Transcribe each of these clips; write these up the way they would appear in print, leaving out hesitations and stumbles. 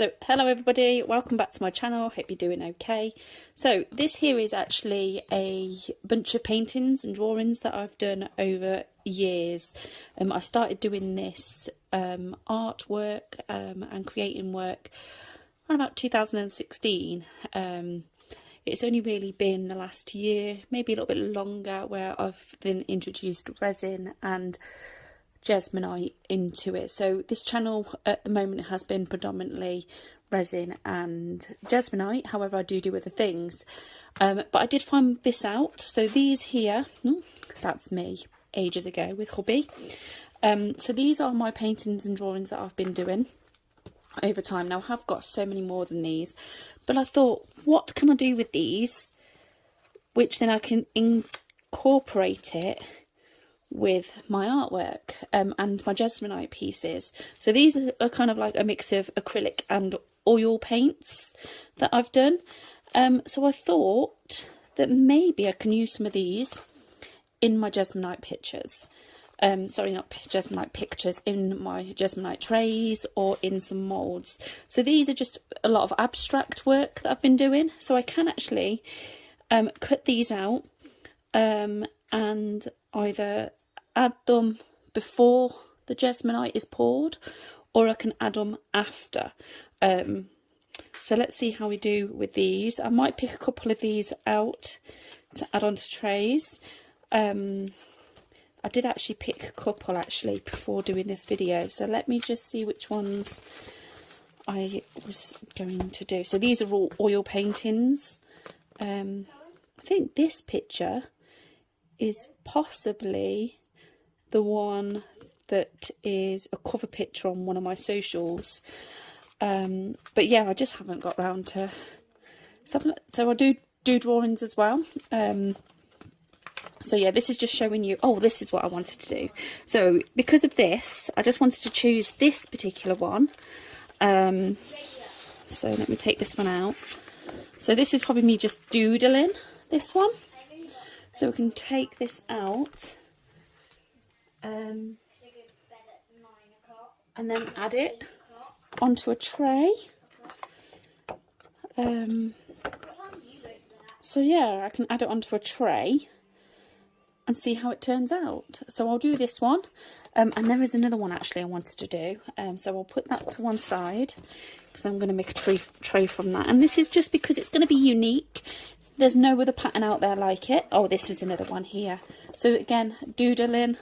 So hello everybody, welcome back to my channel. Hope you're doing okay. So this here is actually a bunch of paintings and drawings that I've done over years. I started doing this artwork and creating work around about 2016. It's only really been the last year, maybe a little bit longer, where I've been introduced resin and Jesmonite into it. So this channel at the moment has been predominantly resin and Jesmonite. However, I do other things, but I did find this out. So these here, that's me ages ago with hubby. So these are my paintings and drawings that I've been doing over time. Now I have got so many more than these, but I thought, what can I do with these which then I can incorporate it with my artwork and my Jesmonite pieces. So these are kind of like a mix of acrylic and oil paints that I've done. So I thought that maybe I can use some of these in my Jesmonite pictures. Sorry, not Jesmonite pictures, in my Jesmonite trays or in some moulds. So these are just a lot of abstract work that I've been doing. So I can actually cut these out and either add them before the Jesmonite is poured, or I can add them after. So let's see how we do with these. I might pick a couple of these out to add onto trays. I did actually pick a couple actually before doing this video, so let me just see which ones I was going to do. So these are all oil paintings. I think this picture is possibly the one that is a cover picture on one of my socials, but yeah, I just haven't got round to something. So I do drawings as well. So yeah, this is just showing you, oh, this is what I wanted to do. So because of this, I just wanted to choose this particular one. So let me take this one out. So this is probably me just doodling this one. So we can take this out and then add it onto a tray. So yeah, I can add it onto a tray and see how it turns out. So I'll do this one, and there is another one actually I wanted to do. So I'll put that to one side because I'm going to make a tray from that. And this is just because it's going to be unique. There's no other pattern out there like it. Oh, this was another one here. So again, doodling.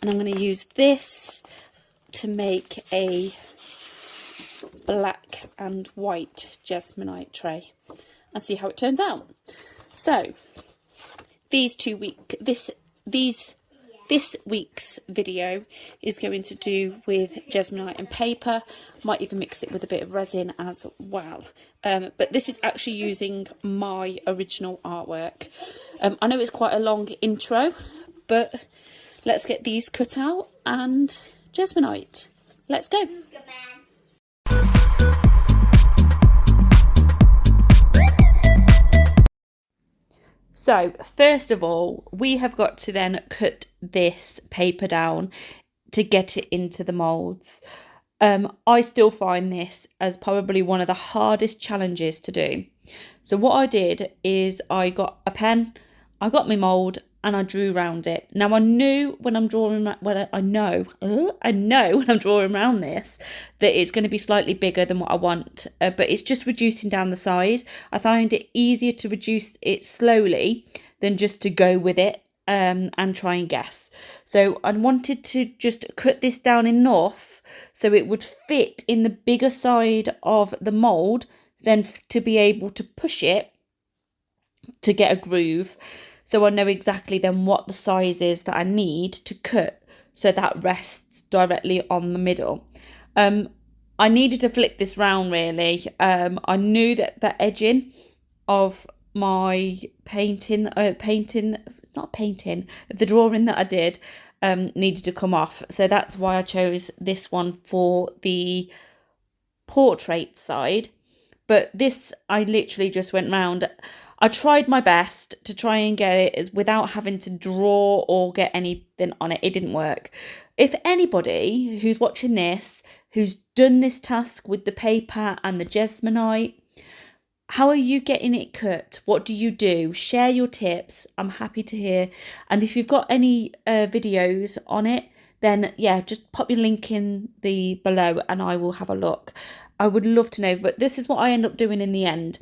And I'm going to use this to make a black and white Jesmonite tray and see how it turns out. So this week's video is going to do with Jesmonite and paper. Might even mix it with a bit of resin as well. But this is actually using my original artwork. I know it's quite a long intro, but let's get these cut out and Jesmonite. Let's go. So first of all, we have got to then cut this paper down to get it into the moulds. I still find this as probably one of the hardest challenges to do. So what I did is I got a pen, I got my mould, and I drew around it. Now I knew when I'm drawing, I know when I'm drawing around this that it's going to be slightly bigger than what I want, but it's just reducing down the size. I find it easier to reduce it slowly than just to go with it and try and guess. So I wanted to just cut this down enough so it would fit in the bigger side of the mould, then to be able to push it to get a groove. So I know exactly then what the size is that I need to cut so that rests directly on the middle. I needed to flip this round really. I knew that the edging of my the drawing that I did needed to come off. So that's why I chose this one for the portrait side. But this, I literally just went round. I tried my best to try and get it without having to draw or get anything on it. It didn't work. If anybody who's watching this who's done this task with the paper and the Jesmonite. How are you getting it cut? What do you do? Share your tips. I'm happy to hear. And if you've got any videos on it, then yeah, just pop your link in the below and I will have a look. I would love to know, but this is what I end up doing in the end.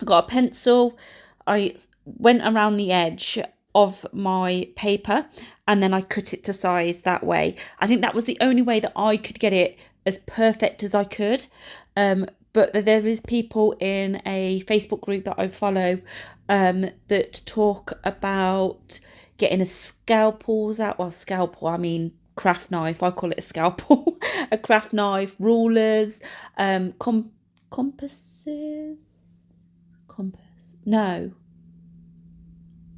I got a pencil. I went around the edge of my paper and then I cut it to size that way. I think that was the only way that I could get it as perfect as I could. But there is people in a Facebook group that I follow that talk about getting a scalpels out. Well, scalpel, I mean craft knife. I call it a scalpel. A craft knife, rulers, compasses. Compass. No.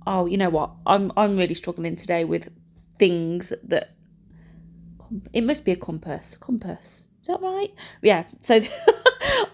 Oh, you know what? I'm really struggling today with things that. It must be a compass. Compass. Is that right? Yeah. So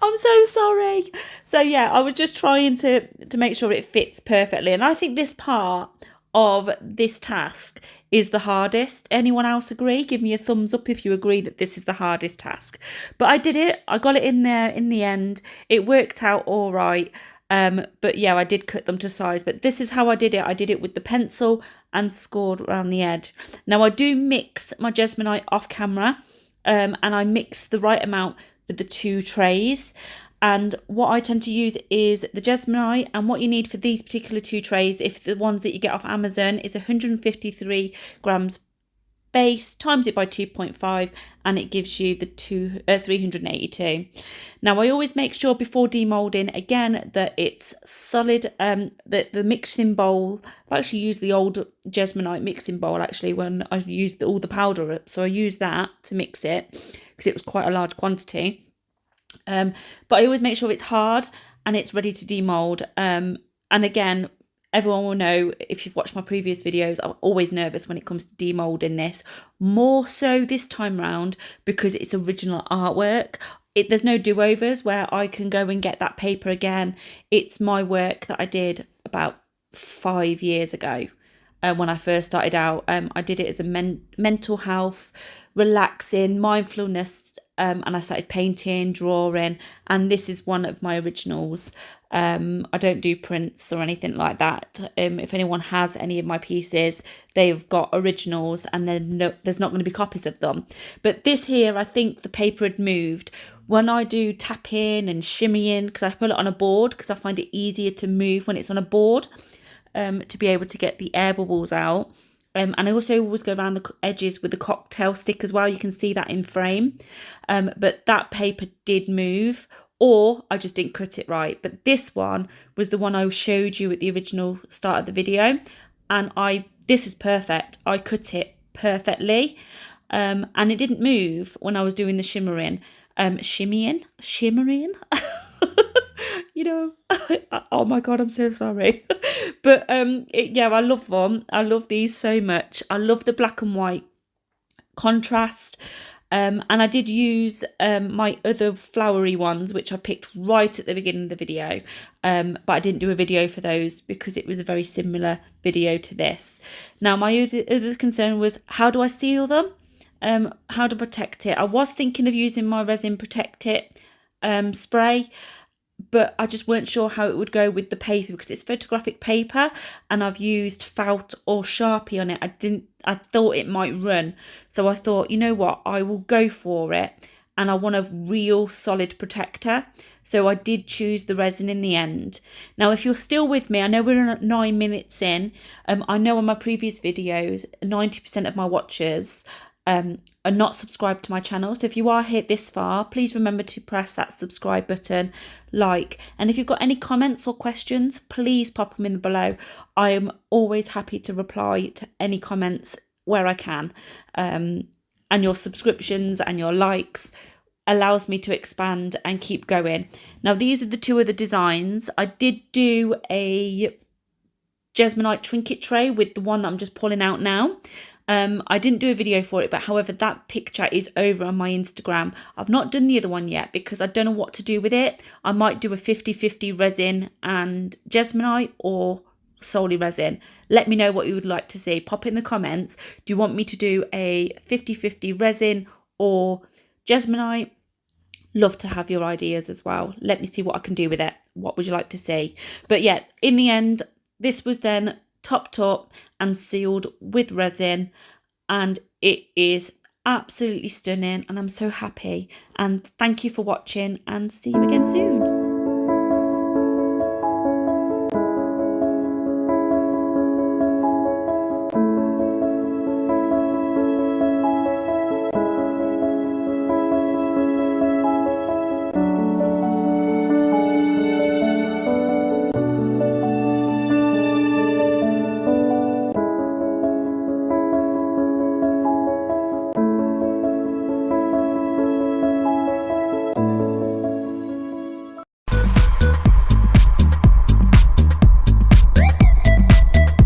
I'm so sorry. So yeah, I was just trying to make sure it fits perfectly. And I think this part of this task is the hardest. Anyone else agree? Give me a thumbs up if you agree that this is the hardest task. But I did it. I got it in there in the end. It worked out all right. But yeah, I did cut them to size. But this is how I did it. I did it with the pencil and scored around the edge. Now I do mix my Jesmonite off camera. And I mix the right amount for the 2 trays. And what I tend to use is the Jesmonite, and what you need for these particular 2 trays, if the ones that you get off Amazon, is 153 grams base, times it by 2.5, and it gives you the 382. Now I always make sure before demoulding again that it's solid, that the mixing bowl, I actually use the old Jesmonite mixing bowl actually when I used all the powder up, so I used that to mix it because it was quite a large quantity. But I always make sure it's hard and it's ready to demould. And again, everyone will know, if you've watched my previous videos, I'm always nervous when it comes to demoulding this. More so this time round because it's original artwork. There's no do-overs where I can go and get that paper again. It's my work that I did about 5 years ago when I first started out. I did it as a mental health, relaxing, mindfulness, and I started painting, drawing, and this is one of my originals. I don't do prints or anything like that. If anyone has any of my pieces, they've got originals and there's not going to be copies of them. But this here, I think the paper had moved. When I do tapping and shimmying, because I put it on a board, because I find it easier to move when it's on a board, to be able to get the air bubbles out. And I also always go around the edges with the cocktail stick as well. You can see that in frame. But that paper did move, or I just didn't cut it right. But this one was the one I showed you at the original start of the video. And this is perfect. I cut it perfectly. And it didn't move when I was doing the shimmering. Shimmying? You know, oh my God, I'm so sorry. But yeah, I love them. I love these so much. I love the black and white contrast. And I did use my other flowery ones, which I picked right at the beginning of the video. But I didn't do a video for those because it was a very similar video to this. Now, my other concern was, how do I seal them? How to protect it? I was thinking of using my Resin Protect It spray, but I just weren't sure how it would go with the paper because it's photographic paper and I've used felt or Sharpie on it. I thought it might run. So I thought, you know what, I will go for it, and I want a real solid protector. So I did choose the resin in the end. Now, if you're still with me, I know we're at 9 minutes in. I know on my previous videos, 90% of my watchers are not subscribed to my channel. So if you are here this far, please remember to press that subscribe button, like, and if you've got any comments or questions, please pop them in below. I am always happy to reply to any comments where I can. And your subscriptions and your likes allows me to expand and keep going. Now, these are the 2 other designs. I did do a Jesmonite trinket tray with the one that I'm just pulling out now. I didn't do a video for it, but however, that picture is over on my Instagram. I've not done the other one yet because I don't know what to do with it. I might do a 50-50 resin and Jesmonite, or solely resin. Let me know what you would like to see. Pop in the comments. Do you want me to do a 50-50 resin or Jesmonite, love to have your ideas as well. Let me see what I can do with it. What would you like to see? But yeah, in the end, this was then topped up and sealed with resin, and it is absolutely stunning, and I'm so happy. And thank you for watching, and see you again soon.